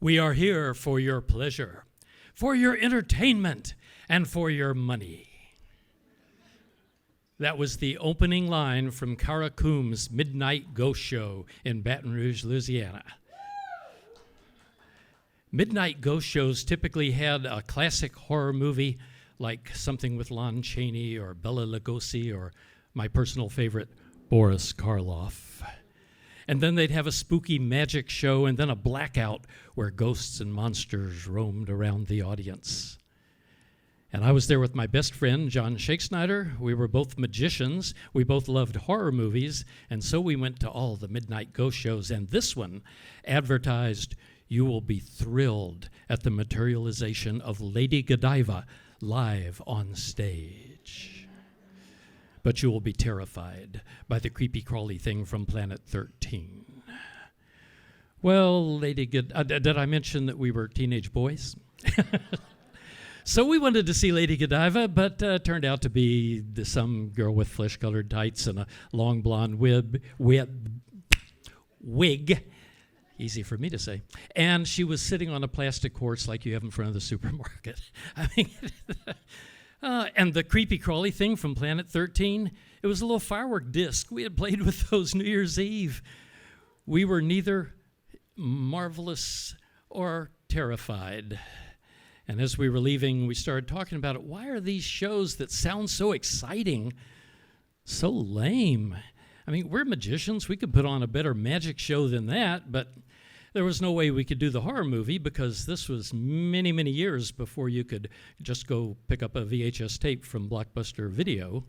We are here for your pleasure, for your entertainment, and for your money. That was the opening line from Cara Coombs' Midnight Ghost Show in Baton Rouge, Louisiana. Midnight Ghost Shows typically had a classic horror movie like something with Lon Chaney or Bela Lugosi or my personal favorite, Boris Karloff. And then they'd have a spooky magic show and then a blackout where ghosts and monsters roamed around the audience. And I was there with my best friend, John Shakespeare. We were both magicians. We both loved horror movies. And so we went to all the Midnight Ghost Shows. And this one advertised, "You will be thrilled at the materialization of Lady Godiva live on stage. But you will be terrified by the creepy crawly thing from Planet 13. Well, did I mention that we were teenage boys? So we wanted to see Lady Godiva, but turned out to be some girl with flesh-colored tights and a long blonde wig. Easy for me to say. And she was sitting on a plastic horse like you have in front of the supermarket. I mean, and the creepy crawly thing from Planet 13, it was a little firework disc. We had played with those New Year's Eve. We were neither marvelous or terrified. And as we were leaving, we started talking about it. Why are these shows that sound so exciting so lame? I mean, we're magicians. We could put on a better magic show than that, but there was no way we could do the horror movie because this was many, many years before you could just go pick up a VHS tape from Blockbuster Video.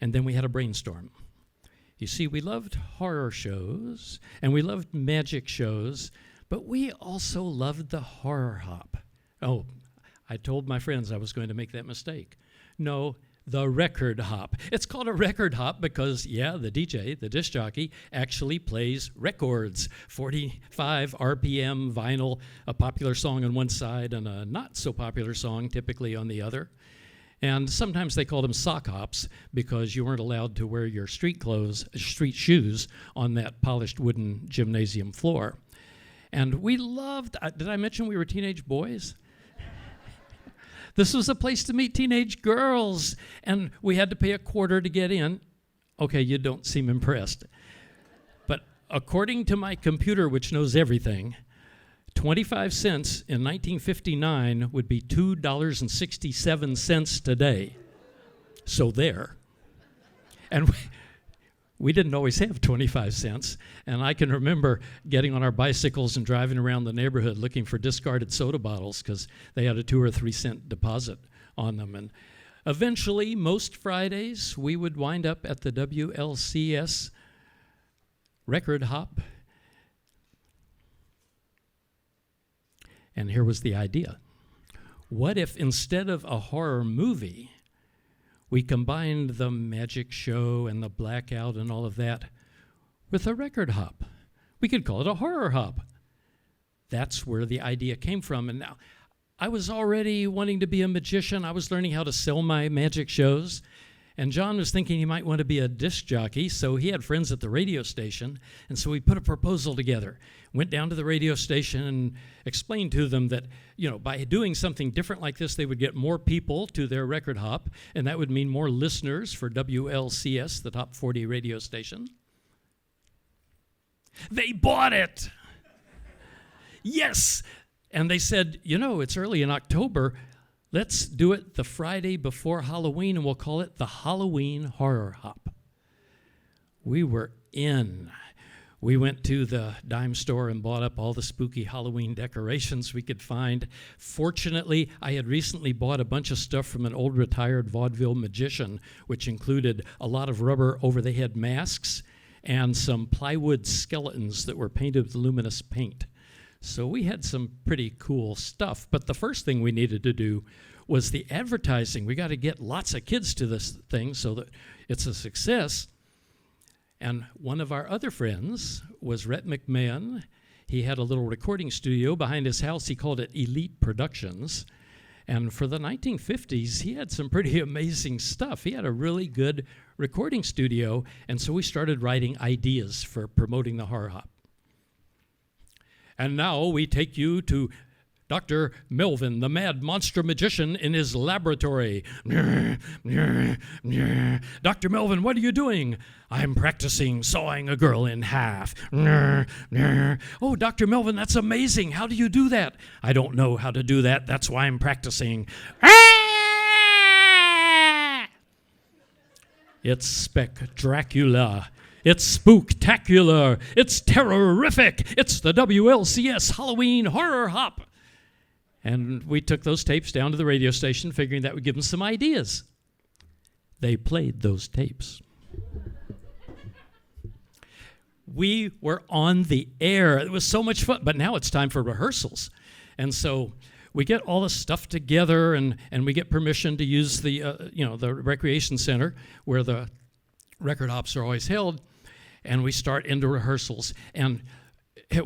And then we had a brainstorm. You see, we loved horror shows and we loved magic shows, but we also loved the horror hop. Oh, I told my friends I was going to make that mistake. No, the record hop. It's called a record hop because, yeah, the DJ, the disc jockey, actually plays records. 45 RPM vinyl, a popular song on one side and a not so popular song typically on the other. And sometimes they called them sock hops because you weren't allowed to wear your street shoes on that polished wooden gymnasium floor. And we loved, did I mention we were teenage boys? This was a place to meet teenage girls, and we had to pay $0.25 to get in. Okay, you don't seem impressed. But according to my computer, which knows everything, 25 cents in 1959 would be $2.67 today. So there. And we didn't always have 25 cents, and I can remember getting on our bicycles and driving around the neighborhood looking for discarded soda bottles because they had a 2 or 3 cent deposit on them. And eventually, most Fridays, we would wind up at the WLCS record hop. And here was the idea. What if instead of a horror movie, we combined the magic show and the blackout and all of that with a record hop? We could call it a horror hop. That's where the idea came from. And now, I was already wanting to be a magician. I was learning how to sell my magic shows. And John was thinking he might want to be a disc jockey, so he had friends at the radio station. And so we put a proposal together, went down to the radio station and explained to them that, by doing something different like this, they would get more people to their record hop, and that would mean more listeners for WLCS, the top 40 radio station. They bought it! Yes! And they said, it's early in October. Let's do it the Friday before Halloween, and we'll call it the Halloween Horror Hop. We were in. We went to the dime store and bought up all the spooky Halloween decorations we could find. Fortunately, I had recently bought a bunch of stuff from an old retired vaudeville magician, which included a lot of rubber over-the-head masks and some plywood skeletons that were painted with luminous paint. So we had some pretty cool stuff. But the first thing we needed to do was the advertising. We got to get lots of kids to this thing so that it's a success. And one of our other friends was Rhett McMahon. He had a little recording studio behind his house. He called it Elite Productions. And for the 1950s, he had some pretty amazing stuff. He had a really good recording studio. And so we started writing ideas for promoting the Horror Hop. And now we take you to Dr. Melvin, the mad monster magician, in his laboratory. Dr. Melvin, what are you doing? I'm practicing sawing a girl in half. Oh, Dr. Melvin, that's amazing. How do you do that? I don't know how to do that. That's why I'm practicing. It's Spec-Dracula. It's spooktacular. It's terrorific. It's the WLCS Halloween Horror Hop. And we took those tapes down to the radio station, figuring that would give them some ideas. They played those tapes. We were on the air. It was so much fun. But now it's time for rehearsals. And so we get all the stuff together, and we get permission to use the the recreation center where the record hops are always held. And we start into rehearsals. And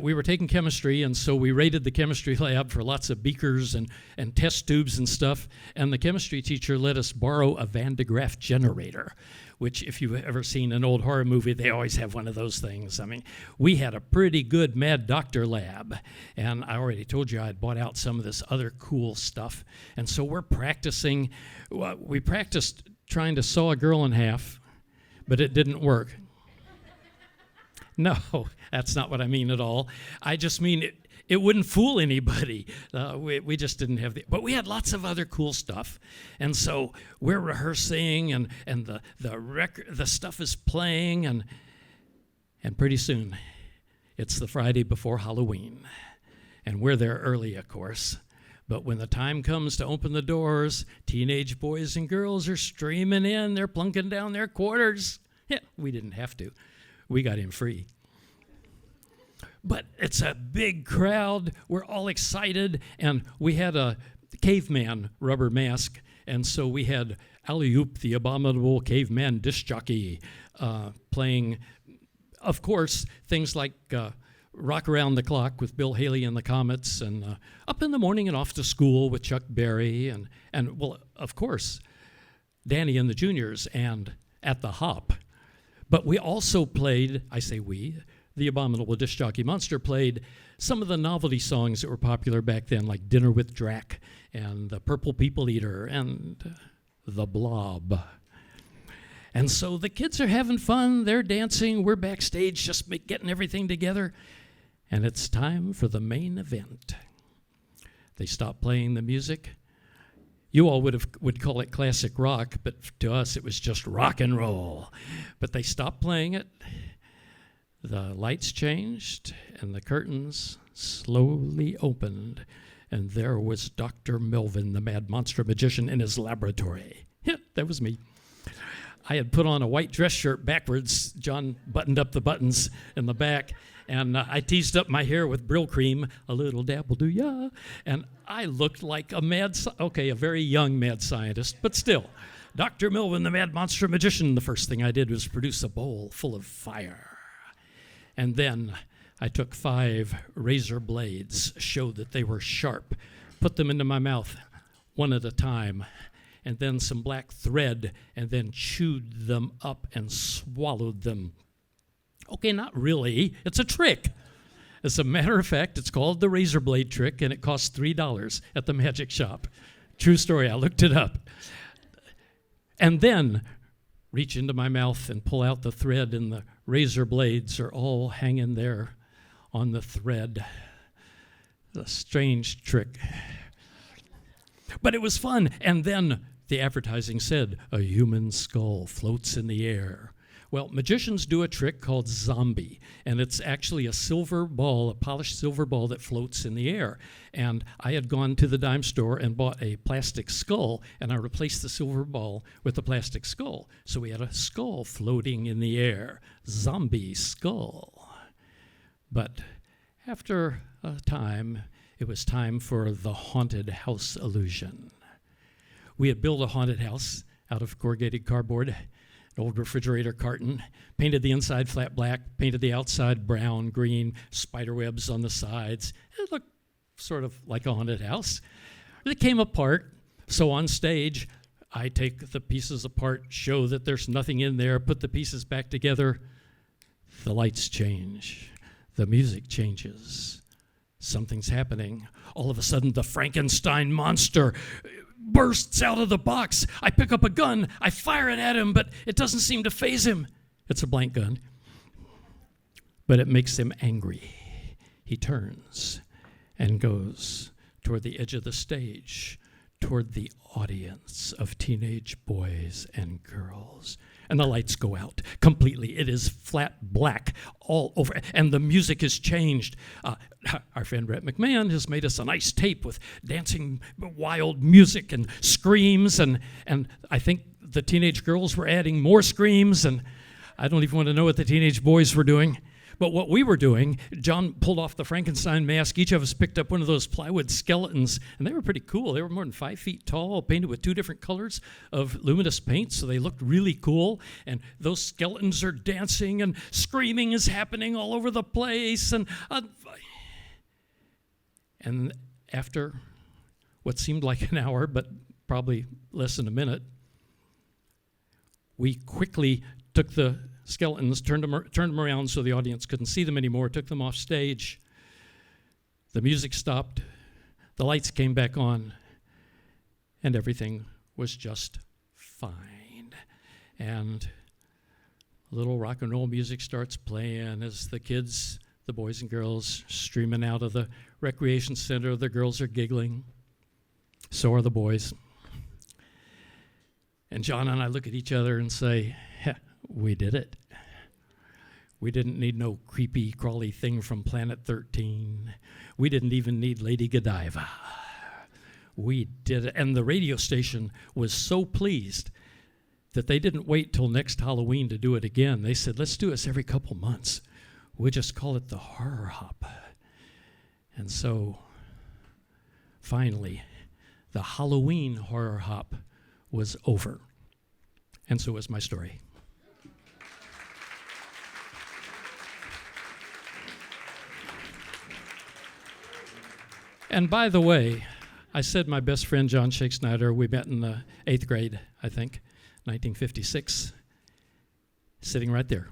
we were taking chemistry, and so we raided the chemistry lab for lots of beakers and test tubes and stuff. And the chemistry teacher let us borrow a Van de Graaff generator, which if you've ever seen an old horror movie, they always have one of those things. I mean, we had a pretty good Mad Doctor lab. And I already told you I had bought out some of this other cool stuff. And so we're practicing. We practiced trying to saw a girl in half, but it didn't work. No, that's not what I mean at all. I just mean it wouldn't fool anybody. We just didn't have but we had lots of other cool stuff. And so we're rehearsing, and the stuff is playing, and pretty soon it's the Friday before Halloween. And we're there early, of course. But when the time comes to open the doors, teenage boys and girls are streaming in. They're plunking down their quarters. Yeah, we didn't have to. We got in free. But it's a big crowd. We're all excited. And we had a caveman rubber mask. And so we had Alley-Oop, the abominable caveman disc jockey, playing, of course, things like Rock Around the Clock with Bill Haley and the Comets, and Up in the Morning and Off to School with Chuck Berry, and well, of course, Danny and the Juniors and At the Hop. But we also played, I say we, the abominable disc jockey monster played some of the novelty songs that were popular back then, like Dinner with Drac and The Purple People Eater and The Blob. And so the kids are having fun, they're dancing, we're backstage just getting everything together, and it's time for the main event. They stop playing the music. You all would call it classic rock, but to us it was just rock and roll. But they stopped playing it, the lights changed, and the curtains slowly opened, and there was Dr. Melvin, the mad monster magician, in his laboratory. Yeah, that was me. I had put on a white dress shirt backwards. John buttoned up the buttons in the back, and I teased up my hair with Brill cream, a little dabble do ya, and I looked like a very young mad scientist, but still. Dr. Melvin, the mad monster magician. The first thing I did was produce a bowl full of fire. And then I took 5 razor blades, showed that they were sharp, put them into my mouth one at a time, and then some black thread, and then chewed them up and swallowed them. Okay, not really. It's a trick. As a matter of fact, it's called the razor blade trick, and it costs $3 at the magic shop. True story, I looked it up. And then reach into my mouth and pull out the thread, and the razor blades are all hanging there on the thread. A strange trick. But it was fun. And then the advertising said, a human skull floats in the air. Well, magicians do a trick called zombie, and it's actually a silver ball, a polished silver ball that floats in the air. And I had gone to the dime store and bought a plastic skull, and I replaced the silver ball with a plastic skull. So we had a skull floating in the air, zombie skull. But after a time, it was time for the haunted house illusion. We had built a haunted house out of corrugated cardboard, an old refrigerator carton, painted the inside flat black, painted the outside brown, green, spider webs on the sides. It looked sort of like a haunted house. It came apart, so on stage, I take the pieces apart, show that there's nothing in there, put the pieces back together. The lights change. The music changes. something's happening. All of a sudden, the Frankenstein monster bursts out of the box. I pick up a gun, I fire it at him, but it doesn't seem to faze him. It's a blank gun. But it makes him angry. He turns and goes toward the edge of the stage, toward the audience of teenage boys and girls. And the lights go out completely. It is flat black all over, and the music has changed. Our friend Rhett McMahon has made us a nice tape with dancing, wild music and screams, and I think the teenage girls were adding more screams, and I don't even want to know what the teenage boys were doing. But what we were doing, John pulled off the Frankenstein mask. Each of us picked up one of those plywood skeletons, and they were pretty cool. They were more than 5 feet tall, painted with 2 different colors of luminous paint, so they looked really cool. And those skeletons are dancing, and screaming is happening all over the place. And after what seemed like an hour, but probably less than a minute, we quickly took the skeletons, turned them around so the audience couldn't see them anymore, took them off stage. The music stopped, the lights came back on, and everything was just fine. And a little rock and roll music starts playing as the kids, the boys and girls, streaming out of the recreation center. The girls are giggling. So are the boys. And John and I look at each other and say, we did it. We didn't need no creepy, crawly thing from Planet 13. We didn't even need Lady Godiva. We did it. And the radio station was so pleased that they didn't wait till next Halloween to do it again. They said, let's do this every couple months. We'll just call it the Horror Hop. And so, finally, the Halloween Horror Hop was over. And so was my story. And by the way, I said my best friend John Shake Snyder, we met in the 8th grade, I think, 1956, sitting right there.